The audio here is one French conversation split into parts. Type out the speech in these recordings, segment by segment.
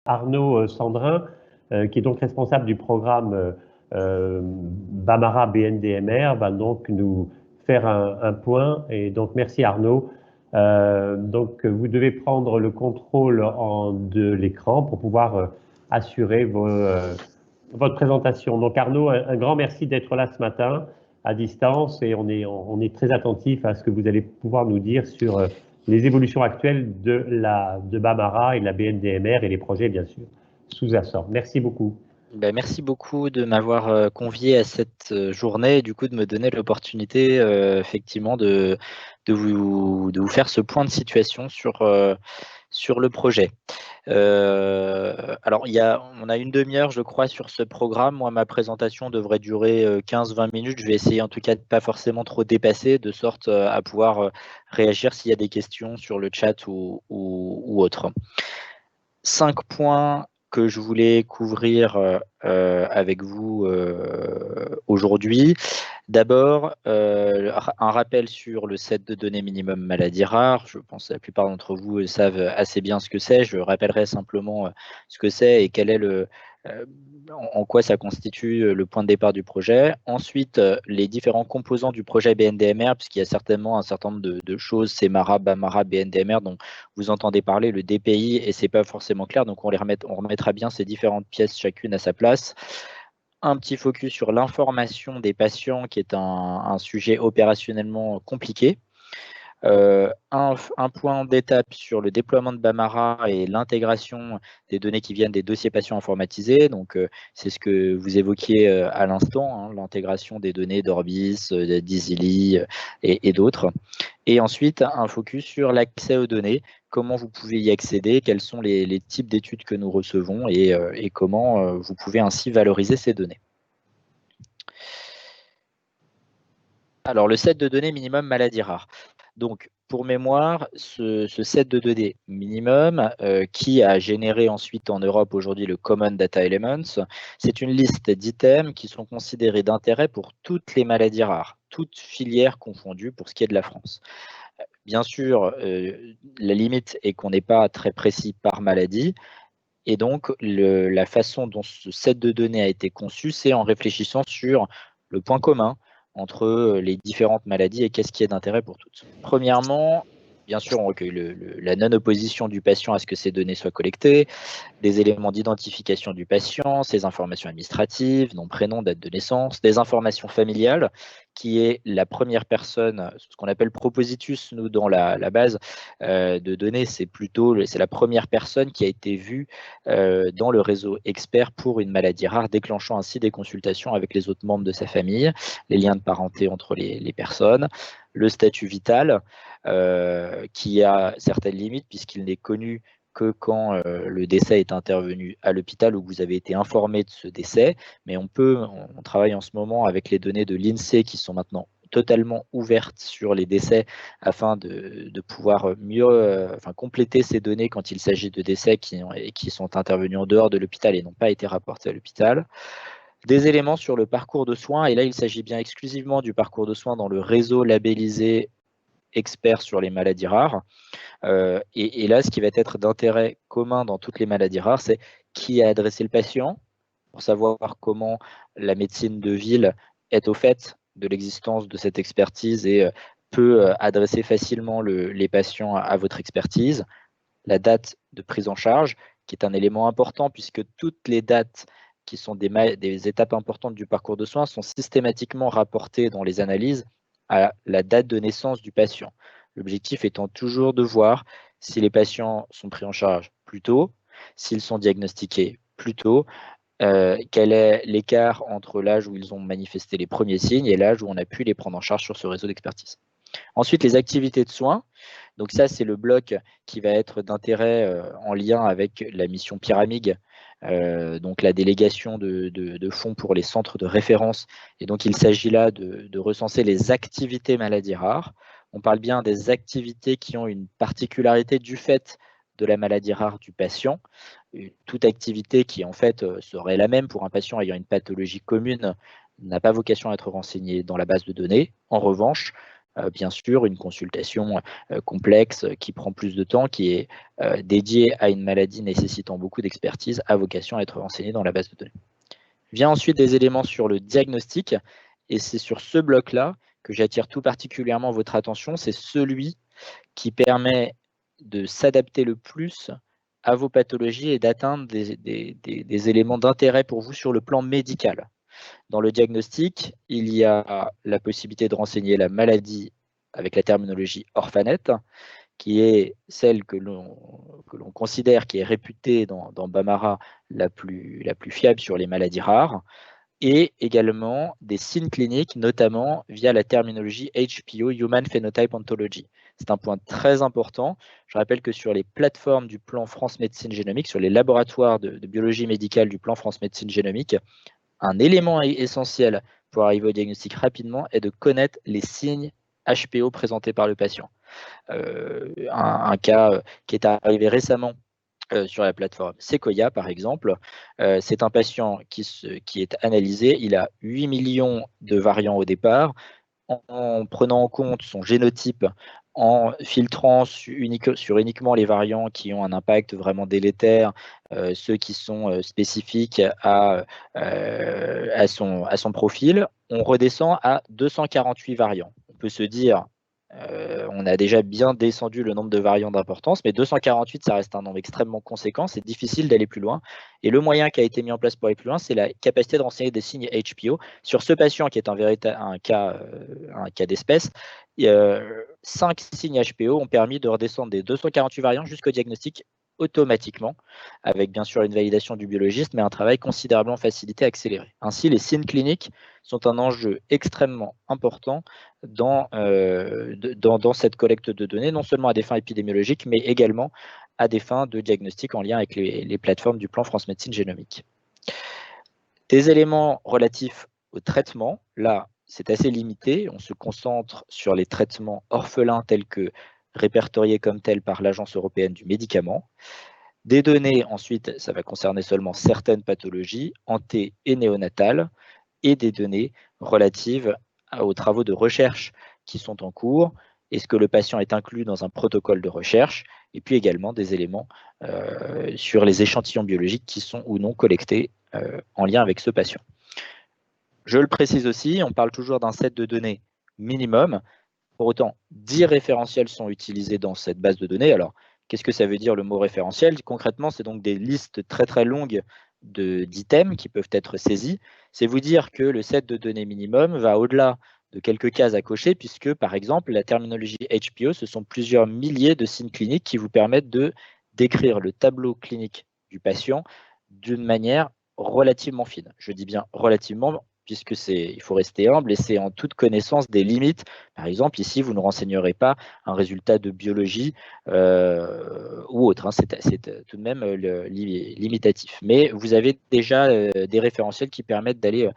Arnaud Sandrin, qui est donc responsable du programme Bamara BNDMR, va donc nous faire un point. Et donc, merci Arnaud. Donc, vous devez prendre le contrôle de l'écran pour pouvoir assurer votre présentation. Donc, Arnaud, un grand merci d'être là ce matin à distance et on est très attentif à ce que vous allez pouvoir nous dire sur les évolutions actuelles de Bamara et de la BNDMR et les projets, bien sûr, sous Açor. Merci beaucoup. Merci beaucoup de m'avoir convié à cette journée et du coup de me donner l'opportunité effectivement de vous faire ce point de situation sur le projet. Alors, on a une demi-heure, je crois, sur ce programme. Moi, ma présentation devrait durer 15-20 minutes. Je vais essayer en tout cas de pas forcément trop dépasser, de sorte à pouvoir réagir s'il y a des questions sur le chat ou autre. 5 points que je voulais couvrir avec vous aujourd'hui. D'abord, un rappel sur le set de données minimum maladie rare. Je pense que la plupart d'entre vous savent assez bien ce que c'est. Je rappellerai simplement ce que c'est et quel est en quoi ça constitue le point de départ du projet. Ensuite, les différents composants du projet BNDMR, puisqu'il y a certainement un certain nombre de choses, CEMARA, BAMARA, BNDMR, dont vous entendez parler, le DPI, et c'est pas forcément clair, donc on remettra bien ces différentes pièces chacune à sa place. Un petit focus sur l'information des patients, qui est un sujet opérationnellement compliqué. Un point d'étape sur le déploiement de Bamara et l'intégration des données qui viennent des dossiers patients informatisés. Donc, c'est ce que vous évoquiez à l'instant, hein, l'intégration des données d'Orbis, d'Easily et d'autres. Et ensuite, un focus sur l'accès aux données, comment vous pouvez y accéder, quels sont les types d'études que nous recevons et comment vous pouvez ainsi valoriser ces données. Alors, le set de données minimum maladie rare. Donc, pour mémoire, ce set de données minimum qui a généré ensuite en Europe aujourd'hui le Common Data Elements, c'est une liste d'items qui sont considérés d'intérêt pour toutes les maladies rares, toutes filières confondues pour ce qui est de la France. Bien sûr, la limite est qu'on n'est pas très précis par maladie. Et donc, la façon dont ce set de données a été conçu, c'est en réfléchissant sur le point commun entre les différentes maladies et qu'est-ce qui est d'intérêt pour toutes. Premièrement, bien sûr, on recueille la non-opposition du patient à ce que ces données soient collectées, des éléments d'identification du patient, ses informations administratives, nom, prénom, date de naissance, des informations familiales, qui est la première personne, ce qu'on appelle propositus, nous, dans la base de données, c'est la première personne qui a été vue dans le réseau expert pour une maladie rare, déclenchant ainsi des consultations avec les autres membres de sa famille, les liens de parenté entre les personnes, le statut vital, qui a certaines limites puisqu'il n'est connu que quand le décès est intervenu à l'hôpital ou que vous avez été informé de ce décès, mais on travaille en ce moment avec les données de l'INSEE qui sont maintenant totalement ouvertes sur les décès afin de pouvoir mieux compléter ces données quand il s'agit de décès qui sont intervenus en dehors de l'hôpital et n'ont pas été rapportés à l'hôpital. Des éléments sur le parcours de soins, et là il s'agit bien exclusivement du parcours de soins dans le réseau labellisé expert sur les maladies rares. Et là, ce qui va être d'intérêt commun dans toutes les maladies rares, c'est qui a adressé le patient, pour savoir comment la médecine de ville est au fait de l'existence de cette expertise et peut adresser facilement les patients à votre expertise. La date de prise en charge, qui est un élément important puisque toutes les dates qui sont des étapes importantes du parcours de soins sont systématiquement rapportées dans les analyses à la date de naissance du patient. L'objectif étant toujours de voir si les patients sont pris en charge plus tôt, s'ils sont diagnostiqués plus tôt, quel est l'écart entre l'âge où ils ont manifesté les premiers signes et l'âge où on a pu les prendre en charge sur ce réseau d'expertise. Ensuite, les activités de soins. Donc ça, c'est le bloc qui va être d'intérêt en lien avec la mission Pyramide, donc la délégation de fonds pour les centres de référence. Et donc, il s'agit là de recenser les activités maladies rares. On parle bien des activités qui ont une particularité du fait de la maladie rare du patient. Toute activité qui, en fait, serait la même pour un patient ayant une pathologie commune n'a pas vocation à être renseignée dans la base de données. En revanche, bien sûr, une consultation complexe qui prend plus de temps, qui est dédiée à une maladie nécessitant beaucoup d'expertise, a vocation à être renseignée dans la base de données. Vient ensuite des éléments sur le diagnostic, et c'est sur ce bloc-là que j'attire tout particulièrement votre attention. C'est celui qui permet de s'adapter le plus à vos pathologies et d'atteindre des éléments d'intérêt pour vous sur le plan médical. Dans le diagnostic, il y a la possibilité de renseigner la maladie avec la terminologie orphanette, qui est celle que l'on considère, qui est réputée dans Bambara la plus fiable sur les maladies rares, et également des signes cliniques, notamment via la terminologie HPO, Human Phenotype Ontology. C'est un point très important. Je rappelle que sur les plateformes du plan France Médecine Génomique, sur les laboratoires de biologie médicale du plan France Médecine Génomique, un élément essentiel pour arriver au diagnostic rapidement est de connaître les signes HPO présentés par le patient. Un cas qui est arrivé récemment sur la plateforme Sequoia, par exemple, c'est un patient qui est analysé. Il a 8 millions de variants au départ. En prenant en compte son génotype, en filtrant sur uniquement les variants qui ont un impact vraiment délétère, ceux qui sont spécifiques à son profil, on redescend à 248 variants. On peut se dire, on a déjà bien descendu le nombre de variants d'importance, mais 248, ça reste un nombre extrêmement conséquent, c'est difficile d'aller plus loin. Et le moyen qui a été mis en place pour aller plus loin, c'est la capacité de renseigner des signes HPO. Sur ce patient qui est un cas d'espèce, 5 signes HPO ont permis de redescendre des 248 variants jusqu'au diagnostic automatiquement, avec bien sûr une validation du biologiste, mais un travail considérablement facilité, accéléré. Ainsi, les signes cliniques sont un enjeu extrêmement important dans cette collecte de données, non seulement à des fins épidémiologiques, mais également à des fins de diagnostic en lien avec les plateformes du plan France Médecine Génomique. Des éléments relatifs au traitement, là, c'est assez limité. On se concentre sur les traitements orphelins tels que répertoriés comme tels par l'Agence européenne du médicament. Des données, ensuite, ça va concerner seulement certaines pathologies, anté- et néonatales, et des données relatives aux travaux de recherche qui sont en cours. Est-ce que le patient est inclus dans un protocole de recherche? Et puis également des éléments sur les échantillons biologiques qui sont ou non collectés en lien avec ce patient. Je le précise aussi, on parle toujours d'un set de données minimum. Pour autant, 10 référentiels sont utilisés dans cette base de données. Alors, qu'est-ce que ça veut dire le mot référentiel? Concrètement, c'est donc des listes très très longues d'items qui peuvent être saisis. C'est vous dire que le set de données minimum va au-delà de quelques cases à cocher, puisque par exemple, la terminologie HPO, ce sont plusieurs milliers de signes cliniques qui vous permettent de décrire le tableau clinique du patient d'une manière relativement fine. Je dis bien relativement, puisque il faut rester humble et c'est en toute connaissance des limites. Par exemple, ici, vous ne renseignerez pas un résultat de biologie ou autre. Hein. C'est tout de même limitatif. Mais vous avez déjà des référentiels qui permettent d'aller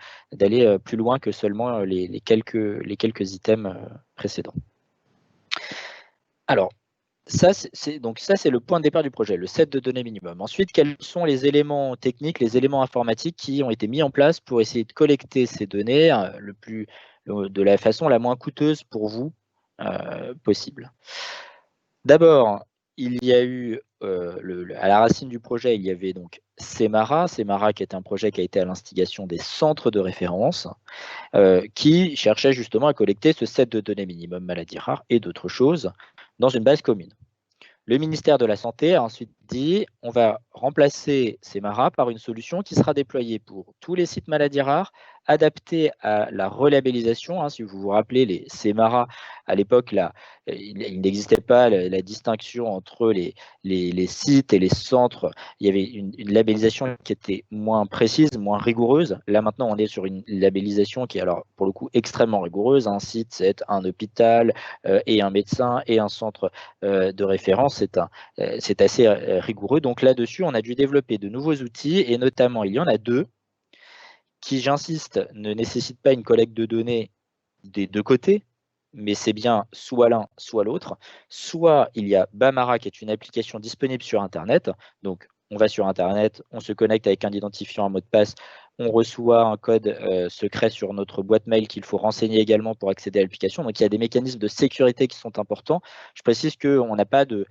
plus loin que seulement les quelques items précédents. Alors, ça, c'est le point de départ du projet, le set de données minimum. Ensuite, quels sont les éléments techniques, les éléments informatiques qui ont été mis en place pour essayer de collecter ces données de la façon la moins coûteuse pour vous possible? D'abord, il y a eu, à la racine du projet, il y avait donc CEMARA qui est un projet qui a été à l'instigation des centres de référence, qui cherchait justement à collecter ce set de données minimum maladies rares et d'autres choses dans une base commune. Le ministère de la Santé a ensuite dit on va remplacer CEMARA par une solution qui sera déployée pour tous les sites maladies rares, adaptée à la relabellisation. Hein, si vous vous rappelez, les CEMARA, à l'époque, il n'existait pas la distinction entre les sites et les centres. Il y avait une labellisation qui était moins précise, moins rigoureuse. Là, maintenant, on est sur une labellisation qui est, alors, pour le coup, extrêmement rigoureuse. Un site, c'est un hôpital et un médecin et un centre de référence. C'est assez rigoureux. Donc là-dessus, on a dû développer de nouveaux outils et notamment, il y en a 2 qui, j'insiste, ne nécessitent pas une collecte de données des 2 côtés, mais c'est bien soit l'un, soit l'autre. Soit il y a Bambara qui est une application disponible sur Internet. Donc, on va sur Internet, on se connecte avec un identifiant, un mot de passe, on reçoit un code secret sur notre boîte mail qu'il faut renseigner également pour accéder à l'application. Donc, il y a des mécanismes de sécurité qui sont importants. Je précise qu'on n'a pas de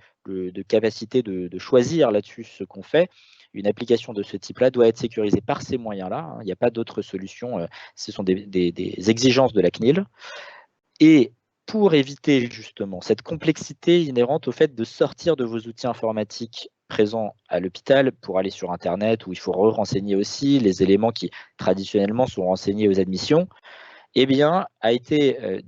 capacité de choisir là-dessus ce qu'on fait. Une application de ce type-là doit être sécurisée par ces moyens-là. Il n'y a pas d'autre solution. Ce sont des exigences de la CNIL. Et pour éviter justement cette complexité inhérente au fait de sortir de vos outils informatiques présents à l'hôpital pour aller sur Internet, où il faut renseigner aussi les éléments qui traditionnellement sont renseignés aux admissions, eh bien, a été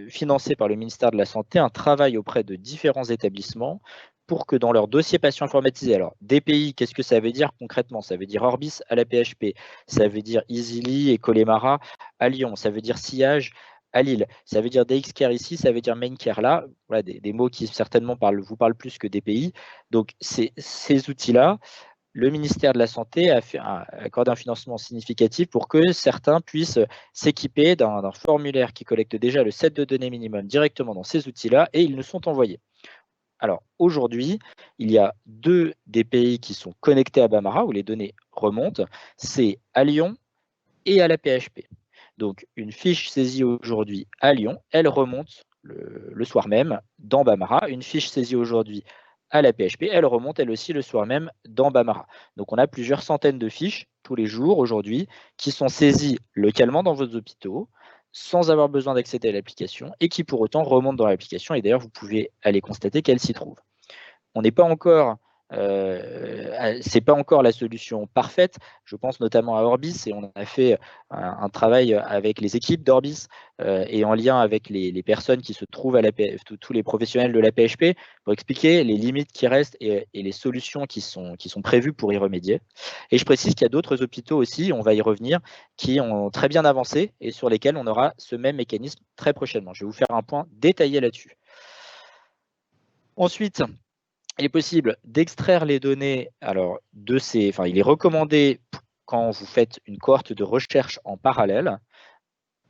financé par le ministère de la Santé un travail auprès de différents établissements pour que dans leur dossier patient informatisé, alors DPI, qu'est-ce que ça veut dire concrètement? Ça veut dire Orbis à la PHP, ça veut dire Easily et Connemara à Lyon, ça veut dire Sillage à Lille, ça veut dire DXCare ici, ça veut dire Maincare là, voilà, des mots qui certainement vous parlent plus que DPI. Donc ces outils-là, le ministère de la Santé a accordé un financement significatif pour que certains puissent s'équiper d'un formulaire qui collecte déjà le set de données minimum directement dans ces outils-là et ils nous sont envoyés. Alors aujourd'hui, il y a 2 DPI qui sont connectés à Bamara où les données remontent, c'est à Lyon et à la PHP. Donc une fiche saisie aujourd'hui à Lyon, elle remonte le soir même dans Bamara. Une fiche saisie aujourd'hui à la PHP, elle remonte elle aussi le soir même dans Bamara. Donc on a plusieurs centaines de fiches tous les jours aujourd'hui qui sont saisies localement dans vos hôpitaux sans avoir besoin d'accéder à l'application et qui pour autant remontent dans l'application et d'ailleurs vous pouvez aller constater qu'elle s'y trouve. On n'est pas encore c'est pas encore la solution parfaite. Je pense notamment à Orbis et on a fait un travail avec les équipes d'Orbis et en lien avec les personnes qui se trouvent à tous les professionnels de la PHP pour expliquer les limites qui restent et les solutions qui sont prévues pour y remédier. Et je précise qu'il y a d'autres hôpitaux aussi, on va y revenir, qui ont très bien avancé et sur lesquels on aura ce même mécanisme très prochainement. Je vais vous faire un point détaillé là-dessus. Ensuite, il est possible d'extraire les données, alors il est recommandé quand vous faites une cohorte de recherche en parallèle,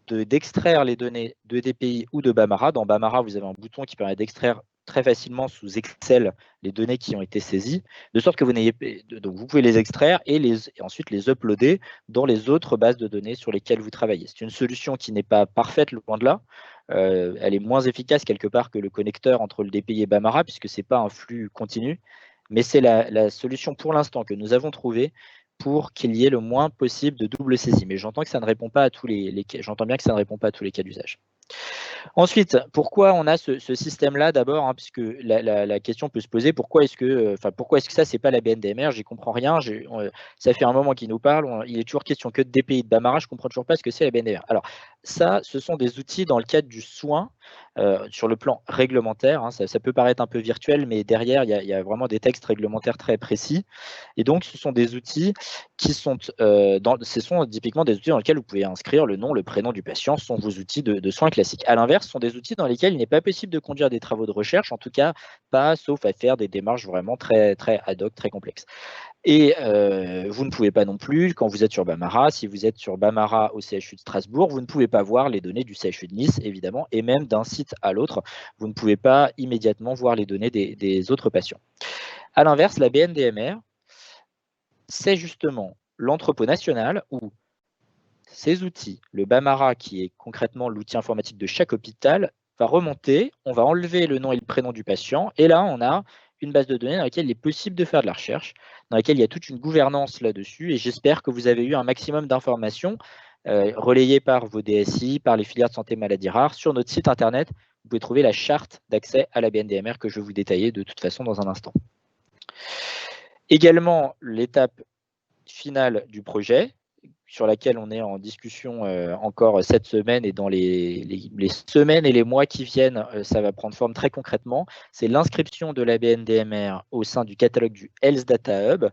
d'extraire les données de DPI ou de Bamara. Dans Bamara, vous avez un bouton qui permet d'extraire très facilement sous Excel les données qui ont été saisies, de sorte que vous pouvez les extraire et ensuite les uploader dans les autres bases de données sur lesquelles vous travaillez. C'est une solution qui n'est pas parfaite, loin de là. Elle est moins efficace quelque part que le connecteur entre le DPI et Bamara, puisque ce n'est pas un flux continu, mais c'est la solution pour l'instant que nous avons trouvée pour qu'il y ait le moins possible de double saisie. Mais j'entends que ça ne répond pas à j'entends bien que ça ne répond pas à tous les cas d'usage. Ensuite, pourquoi on a ce système-là d'abord, puisque la question peut se poser, pourquoi est-ce que ça, c'est pas la BNDMR? J'y comprends rien, ça fait un moment qu'il nous parle, il est toujours question que de DPI de Bamara, je comprends toujours pas ce que c'est la BNDMR. Alors ça, ce sont des outils dans le cadre du soin, sur le plan réglementaire, ça peut paraître un peu virtuel, mais derrière, il y a vraiment des textes réglementaires très précis, et donc ce sont des outils qui sont, ce sont typiquement des outils dans lesquels vous pouvez inscrire le nom, le prénom du patient, ce sont vos outils de soins classiques. À l'inverse, ce sont des outils dans lesquels il n'est pas possible de conduire des travaux de recherche, en tout cas pas sauf à faire des démarches vraiment très, très ad hoc, très complexes. Et vous ne pouvez pas non plus, quand vous êtes sur Bamara, si vous êtes sur Bamara au CHU de Strasbourg, vous ne pouvez pas voir les données du CHU de Nice, évidemment, et même d'un site à l'autre, vous ne pouvez pas immédiatement voir les données des autres patients. À l'inverse, la BNDMR, c'est justement l'entrepôt national où ces outils, le Bamara, qui est concrètement l'outil informatique de chaque hôpital, va remonter, on va enlever le nom et le prénom du patient, et là, on a une base de données dans laquelle il est possible de faire de la recherche, dans laquelle il y a toute une gouvernance là-dessus, et j'espère que vous avez eu un maximum d'informations relayées par vos DSI, par les filières de santé maladies rares. Sur notre site internet, vous pouvez trouver la charte d'accès à la BNDMR que je vais vous détailler de toute façon dans un instant. Également, l'étape finale du projet, sur laquelle on est en discussion encore cette semaine et dans les semaines et les mois qui viennent, ça va prendre forme très concrètement, c'est l'inscription de la BNDMR au sein du catalogue du Health Data Hub.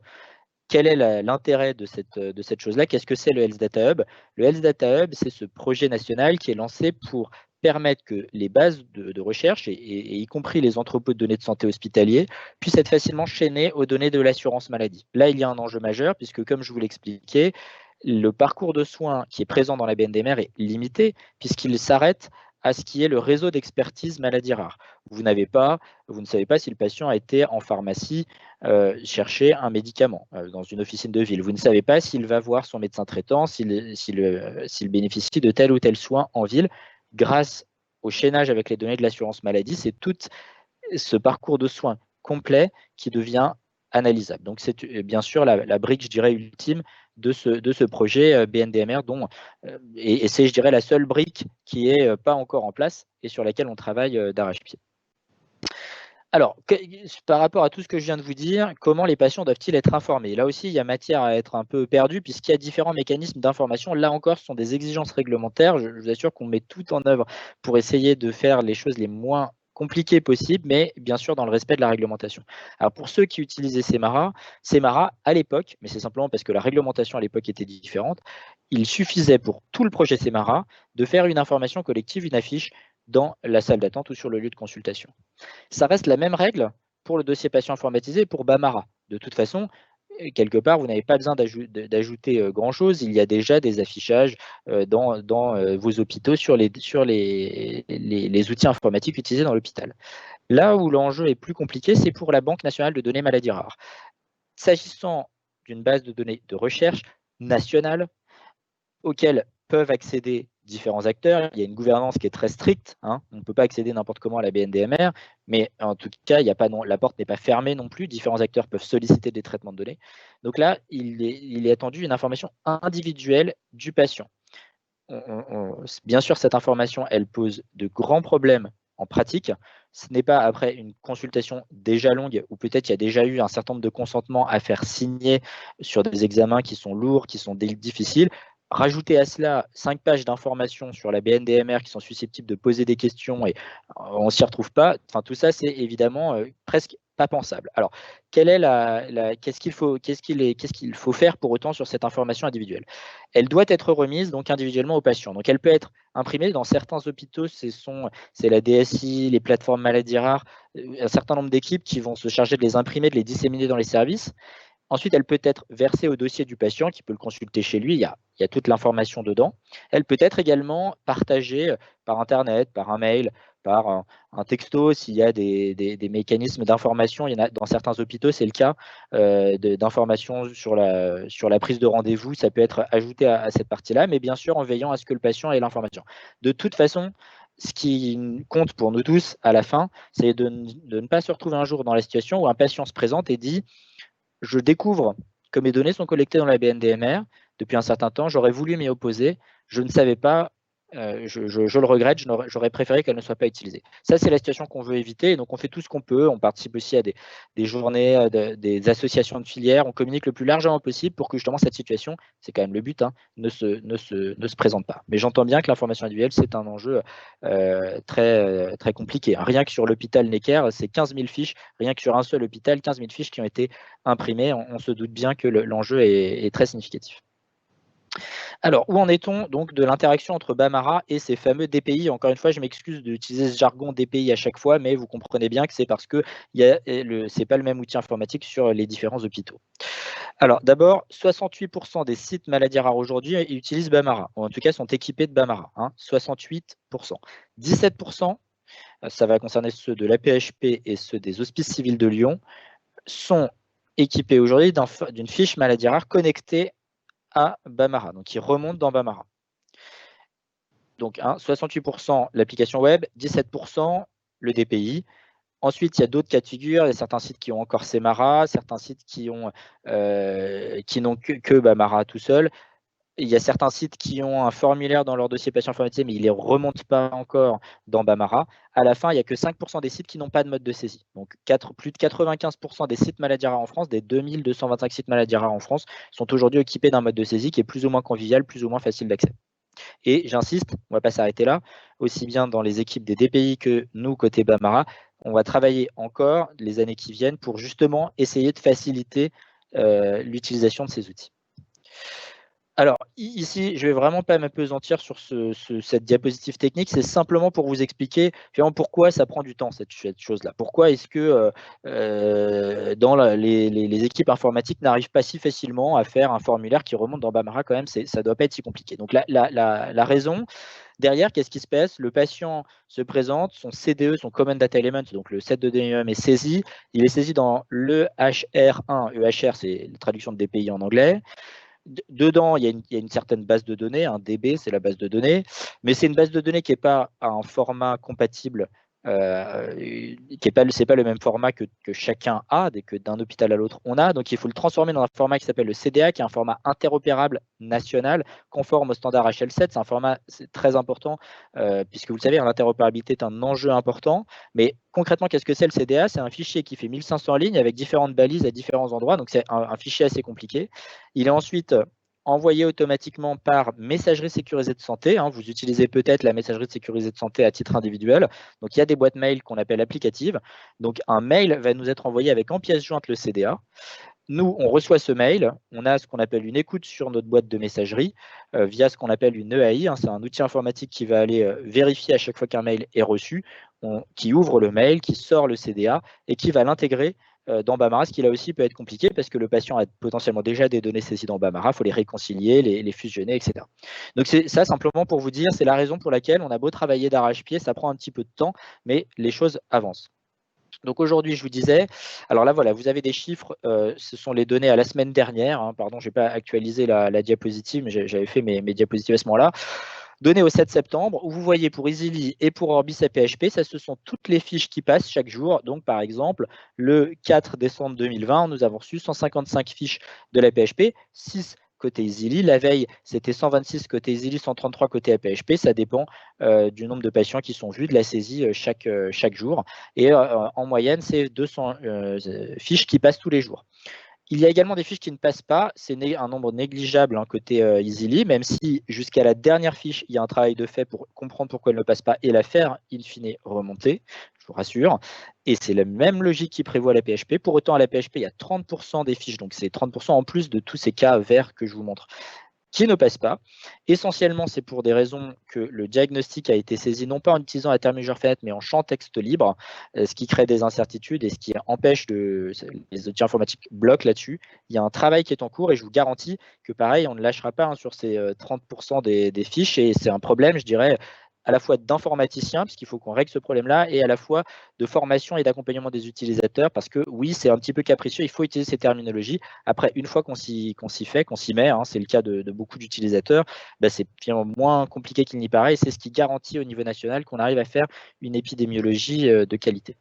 Quel est l'intérêt de cette chose-là? Qu'est-ce que c'est le Health Data Hub? Le Health Data Hub, c'est ce projet national qui est lancé pour permettre que les bases de recherche, et y compris les entrepôts de données de santé hospitaliers, puissent être facilement chaînés aux données de l'assurance maladie. Là, il y a un enjeu majeur, puisque comme je vous l'expliquais, le parcours de soins qui est présent dans la BNDMR est limité, puisqu'il s'arrête à ce qui est le réseau d'expertise maladies rares. Vous ne savez pas si le patient a été en pharmacie chercher un médicament dans une officine de ville. Vous ne savez pas s'il va voir son médecin traitant, s'il bénéficie de tel ou tel soin en ville. Grâce au chaînage avec les données de l'assurance maladie, c'est tout ce parcours de soins complet qui devient analysable. Donc c'est bien sûr la brique, je dirais, ultime de ce projet BNDMR, et c'est, je dirais, la seule brique qui n'est pas encore en place et sur laquelle on travaille d'arrache-pied. Alors, par rapport à tout ce que je viens de vous dire, comment les patients doivent-ils être informés? Là aussi, il y a matière à être un peu perdu puisqu'il y a différents mécanismes d'information. Là encore, ce sont des exigences réglementaires. Je vous assure qu'on met tout en œuvre pour essayer de faire les choses les moins compliquées possibles, mais bien sûr dans le respect de la réglementation. Alors, pour ceux qui utilisaient Semara à l'époque, mais c'est simplement parce que la réglementation à l'époque était différente, il suffisait pour tout le projet Semara de faire une information collective, une affiche, dans la salle d'attente ou sur le lieu de consultation. Ça reste la même règle pour le dossier patient informatisé et pour Bamara. De toute façon, quelque part, vous n'avez pas besoin d'ajouter grand-chose. Il y a déjà des affichages dans vos hôpitaux sur les outils informatiques utilisés dans l'hôpital. Là où l'enjeu est plus compliqué, c'est pour la Banque nationale de données maladies rares. S'agissant d'une base de données de recherche nationale auquel peuvent accéder différents acteurs. Il y a une gouvernance qui est très stricte. On ne peut pas accéder n'importe comment à la BNDMR, mais en tout cas, la porte n'est pas fermée non plus. Différents acteurs peuvent solliciter des traitements de données. Donc là, il est attendu une information individuelle du patient. Bien sûr, cette information, elle pose de grands problèmes en pratique. Ce n'est pas après une consultation déjà longue où peut-être il y a déjà eu un certain nombre de consentements à faire signer sur des examens qui sont lourds, qui sont difficiles. Rajouter à cela 5 pages d'informations sur la BNDMR qui sont susceptibles de poser des questions et on ne s'y retrouve pas. Enfin, tout ça, c'est évidemment presque pas pensable. Alors, qu'est-ce qu'il faut faire pour autant sur cette information individuelle? Elle doit être remise donc individuellement au patient. Donc, elle peut être imprimée dans certains hôpitaux. C'est la DSI, les plateformes maladies rares, un certain nombre d'équipes qui vont se charger de les imprimer, de les disséminer dans les services. Ensuite, elle peut être versée au dossier du patient qui peut le consulter chez lui. Il y a toute l'information dedans. Elle peut être également partagée par Internet, par un mail, par un texto s'il y a des mécanismes d'information. Il y en a dans certains hôpitaux, c'est le cas d'information sur la prise de rendez-vous. Ça peut être ajouté à cette partie-là, mais bien sûr en veillant à ce que le patient ait l'information. De toute façon, ce qui compte pour nous tous à la fin, c'est de ne pas se retrouver un jour dans la situation où un patient se présente et dit « Je découvre que mes données sont collectées dans la BNDMR depuis un certain temps, j'aurais voulu m'y opposer, je ne savais pas, je le regrette, j'aurais préféré qu'elle ne soit pas utilisée. » Ça, c'est la situation qu'on veut éviter, et donc on fait tout ce qu'on peut, on participe aussi à des journées, des associations de filières, on communique le plus largement possible pour que justement cette situation, c'est quand même le but, ne se présente pas. Mais j'entends bien que l'information individuelle, c'est un enjeu très, très compliqué. Rien que sur l'hôpital Necker, c'est 15 000 fiches, rien que sur un seul hôpital, 15 000 fiches qui ont été imprimées. On se doute bien que l'enjeu est très significatif. Alors, où en est-on donc de l'interaction entre Bamara et ces fameux DPI? Encore une fois, je m'excuse d'utiliser ce jargon DPI à chaque fois, mais vous comprenez bien que c'est parce que ce n'est pas le même outil informatique sur les différents hôpitaux. Alors, d'abord, 68% des sites maladies rares aujourd'hui utilisent Bamara, ou en tout cas sont équipés de Bamara. 68%. 17%, ça va concerner ceux de l'AP-HP et ceux des Hospices civils de Lyon, sont équipés aujourd'hui d'une fiche maladie rare connectée à Bamara, donc qui remonte dans Bamara. Donc 68% l'application web, 17% le DPI. Ensuite, il y a d'autres cas de figure. Il y a certains sites qui ont encore Semara, certains sites qui n'ont que Bamara tout seul. Il y a certains sites qui ont un formulaire dans leur dossier patient informatisé, mais ils ne les remontent pas encore dans Bamara. À la fin, il n'y a que 5% des sites qui n'ont pas de mode de saisie. Donc, plus de 95% des sites maladies rares en France, des 2225 sites maladies rares en France, sont aujourd'hui équipés d'un mode de saisie qui est plus ou moins convivial, plus ou moins facile d'accès. Et j'insiste, on ne va pas s'arrêter là, aussi bien dans les équipes des DPI que nous, côté Bamara, on va travailler encore les années qui viennent pour justement essayer de faciliter l'utilisation de ces outils. Alors, ici, je ne vais vraiment pas m'apesantir sur cette diapositive technique, c'est simplement pour vous expliquer finalement pourquoi ça prend du temps, cette chose-là. Pourquoi est-ce que les équipes informatiques n'arrivent pas si facilement à faire un formulaire qui remonte dans Bamara quand même, ça ne doit pas être si compliqué. Donc, la raison, Derrière, qu'est-ce qui se passe? Le patient se présente, son CDE, son Common Data Element, donc le set de données minimum est saisi. Il est saisi dans le HR1. EHR, c'est la traduction de DPI en anglais. Dedans, il y a une certaine base de données, un DB, c'est la base de données, mais c'est une base de données qui n'est pas à un format compatible, c'est pas le même format que chacun a, que d'un hôpital à l'autre on a, donc il faut le transformer dans un format qui s'appelle le CDA, qui est un format interopérable national, conforme au standard HL7. C'est un format très important, puisque vous le savez, l'interopérabilité est un enjeu important, mais concrètement, qu'est-ce que c'est le CDA? C'est un fichier qui fait 1500 lignes avec différentes balises à différents endroits, donc c'est un fichier assez compliqué. Il est ensuite envoyé automatiquement par messagerie sécurisée de santé. Vous utilisez peut-être la messagerie sécurisée de santé à titre individuel. Donc, il y a des boîtes mail qu'on appelle applicatives. Donc, un mail va nous être envoyé avec en pièce jointe le CDA. Nous, on reçoit ce mail, on a ce qu'on appelle une écoute sur notre boîte de messagerie via ce qu'on appelle une EAI. C'est un outil informatique qui va aller vérifier à chaque fois qu'un mail est reçu, qui ouvre le mail, qui sort le CDA et qui va l'intégrer dans Bamara, ce qui là aussi peut être compliqué parce que le patient a potentiellement déjà des données saisies dans Bamara, il faut les réconcilier, les fusionner, etc. Donc c'est ça simplement pour vous dire, c'est la raison pour laquelle on a beau travailler d'arrache-pied, ça prend un petit peu de temps, mais les choses avancent. Donc aujourd'hui, je vous disais, alors là voilà, vous avez des chiffres, ce sont les données à la semaine dernière, pardon, je n'ai pas actualisé la diapositive, mais j'avais fait mes diapositives à ce moment-là. Données au 7 septembre, où vous voyez pour EasyLy et pour Orbis APHP, ça ce sont toutes les fiches qui passent chaque jour. Donc par exemple, le 4 décembre 2020, nous avons reçu 155 fiches de l'APHP, 6 côté EasyLy. La veille, c'était 126 côté EasyLy, 133 côté APHP. Ça dépend du nombre de patients qui sont vus, de la saisie chaque jour. Et en moyenne, c'est 200 fiches qui passent tous les jours. Il y a également des fiches qui ne passent pas, c'est un nombre négligeable côté EasyLy, même si jusqu'à la dernière fiche, il y a un travail de fait pour comprendre pourquoi elle ne passe pas et la faire in fine remonter, je vous rassure. Et c'est la même logique qui prévoit la PHP. Pour autant, à la PHP, il y a 30% des fiches, donc c'est 30% en plus de tous ces cas verts que je vous montre, qui ne passent pas. Essentiellement, c'est pour des raisons que le diagnostic a été saisi non pas en utilisant la terme fenêtre, mais en champ texte libre, ce qui crée des incertitudes et ce qui empêche les outils informatiques bloquent là-dessus. Il y a un travail qui est en cours et je vous garantis que pareil, on ne lâchera pas sur ces 30% des fiches et c'est un problème, je dirais, à la fois d'informaticiens, puisqu'il faut qu'on règle ce problème-là, et à la fois de formation et d'accompagnement des utilisateurs, parce que oui, c'est un petit peu capricieux, il faut utiliser ces terminologies. Après, une fois qu'on s'y fait, qu'on s'y met, c'est le cas de beaucoup d'utilisateurs, c'est finalement moins compliqué qu'il n'y paraît, et c'est ce qui garantit au niveau national qu'on arrive à faire une épidémiologie de qualité.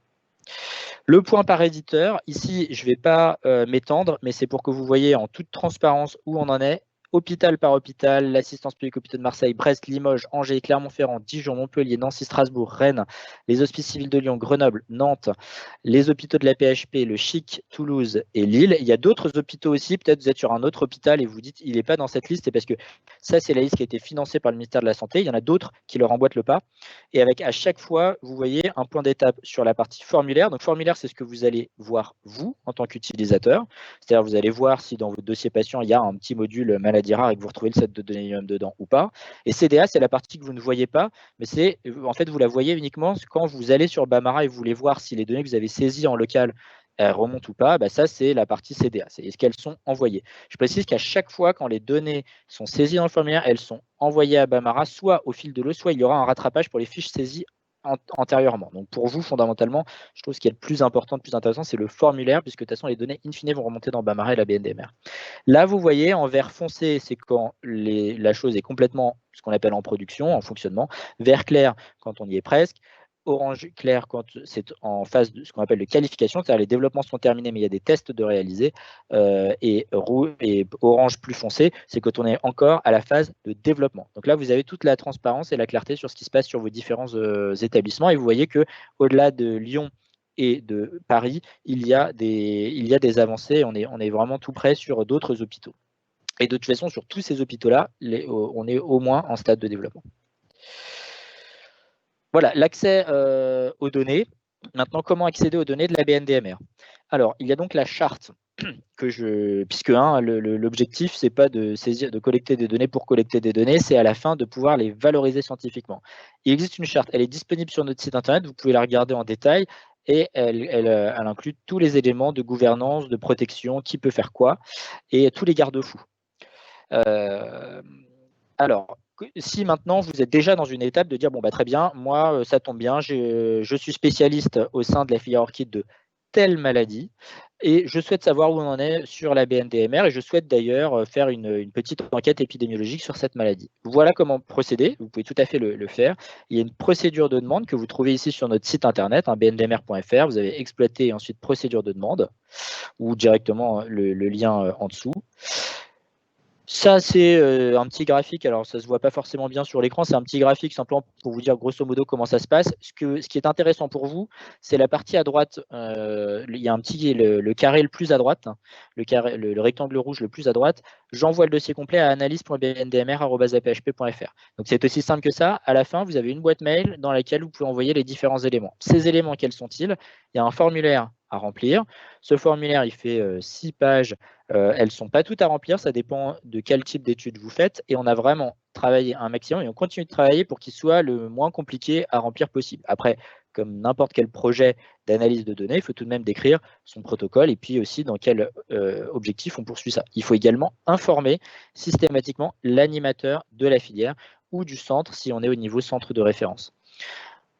Le point par éditeur, ici, je ne vais pas m'étendre, mais c'est pour que vous voyez en toute transparence où on en est. Hôpital par hôpital, l'assistance publique hôpitaux de Marseille, Brest, Limoges, Angers, Clermont-Ferrand, Dijon, Montpellier, Nancy, Strasbourg, Rennes, les hospices civils de Lyon, Grenoble, Nantes, les hôpitaux de la PHP, le CHIC, Toulouse et Lille. Il y a d'autres hôpitaux aussi, peut-être vous êtes sur un autre hôpital et vous dites il n'est pas dans cette liste, c'est parce que ça c'est la liste qui a été financée par le ministère de la Santé, il y en a d'autres qui leur emboîtent le pas. Et avec à chaque fois, vous voyez un point d'étape sur la partie formulaire. Donc formulaire, c'est ce que vous allez voir vous en tant qu'utilisateur. C'est-à-dire vous allez voir si dans votre dossier patient, il y a un petit module maladie rare et que vous retrouvez le set de données minimum dedans ou pas. Et CDA, c'est la partie que vous ne voyez pas, mais c'est en fait, vous la voyez uniquement quand vous allez sur Bamara et vous voulez voir si les données que vous avez saisies en local remontent ou pas. Ça, c'est la partie CDA. C'est est-ce qu'elles sont envoyées. Je précise qu'à chaque fois, quand les données sont saisies dans le formulaire, elles sont envoyées à Bamara, soit au fil de l'eau, soit il y aura un rattrapage pour les fiches saisies antérieurement. Donc pour vous, fondamentalement, je trouve ce qui est le plus important, le plus intéressant, c'est le formulaire, puisque de toute façon, les données in fine vont remonter dans Bamara et la BNDMR. Là, vous voyez, en vert foncé, c'est quand la chose est complètement ce qu'on appelle en production, en fonctionnement. Vert clair, quand on y est presque. Orange clair, quand c'est en phase de ce qu'on appelle de qualification, c'est-à-dire les développements sont terminés, mais il y a des tests de réaliser. Et orange plus foncé, c'est quand on est encore à la phase de développement. Donc là, vous avez toute la transparence et la clarté sur ce qui se passe sur vos différents établissements. Et vous voyez qu'au-delà de Lyon et de Paris, il y a des avancées. On est vraiment tout près sur d'autres hôpitaux. Et de toute façon, sur tous ces hôpitaux-là, on est au moins en stade de développement. Voilà, l'accès aux données. Maintenant, comment accéder aux données de la BNDMR? Alors, il y a donc la charte puisque l'objectif, c'est pas de collecter des données pour collecter des données, c'est à la fin de pouvoir les valoriser scientifiquement. Il existe une charte, elle est disponible sur notre site internet, vous pouvez la regarder en détail, et elle inclut tous les éléments de gouvernance, de protection, qui peut faire quoi, et tous les garde-fous. Alors, si maintenant vous êtes déjà dans une étape de dire, bon, bah, très bien, moi, ça tombe bien, je suis spécialiste au sein de la filière orchide de telle maladie et je souhaite savoir où on en est sur la BNDMR et je souhaite d'ailleurs faire une petite enquête épidémiologique sur cette maladie. Voilà comment procéder, vous pouvez tout à fait le faire. Il y a une procédure de demande que vous trouvez ici sur notre site internet, bndmr.fr, vous avez exploité et ensuite procédure de demande ou directement le lien en dessous. Ça, c'est un petit graphique. Alors, ça ne se voit pas forcément bien sur l'écran. C'est un petit graphique simplement pour vous dire grosso modo comment ça se passe. Ce qui est intéressant pour vous, c'est la partie à droite. Il y a un petit le carré le plus à droite, le rectangle rouge le plus à droite. J'envoie le dossier complet à analyse.bndmr@aphp.fr. Donc, c'est aussi simple que ça. À la fin, vous avez une boîte mail dans laquelle vous pouvez envoyer les différents éléments. Ces éléments, quels sont-ils? Il y a un formulaire à remplir. Ce formulaire, il fait 6 pages. Elles ne sont pas toutes à remplir, ça dépend de quel type d'études vous faites. Et on a vraiment travaillé un maximum et on continue de travailler pour qu'il soit le moins compliqué à remplir possible. Après, comme n'importe quel projet d'analyse de données, il faut tout de même décrire son protocole et puis aussi dans quel objectif on poursuit ça. Il faut également informer systématiquement l'animateur de la filière ou du centre si on est au niveau centre de référence.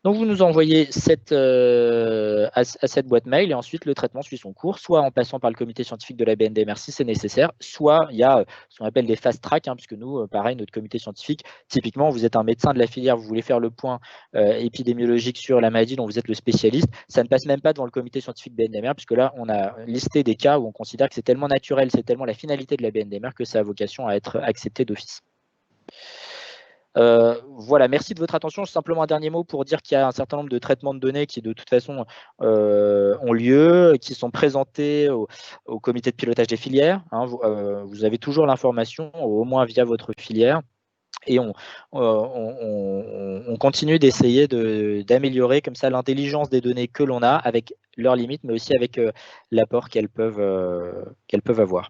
Donc, vous nous envoyez à cette boîte mail et ensuite le traitement suit son cours, soit en passant par le comité scientifique de la BNDMR si c'est nécessaire, soit il y a ce qu'on appelle des fast track, puisque nous, pareil, notre comité scientifique, typiquement, vous êtes un médecin de la filière, vous voulez faire le point épidémiologique sur la maladie dont vous êtes le spécialiste, ça ne passe même pas devant le comité scientifique BNDMR, puisque là, on a listé des cas où on considère que c'est tellement naturel, c'est tellement la finalité de la BNDMR que ça a vocation à être accepté d'office. Voilà, merci de votre attention. Simplement un dernier mot pour dire qu'il y a un certain nombre de traitements de données qui de toute façon ont lieu, qui sont présentés au comité de pilotage des filières. Vous avez toujours l'information, au moins via votre filière. Et on continue d'essayer d'améliorer comme ça l'intelligence des données que l'on a avec leurs limites, mais aussi avec l'apport qu'elles peuvent avoir.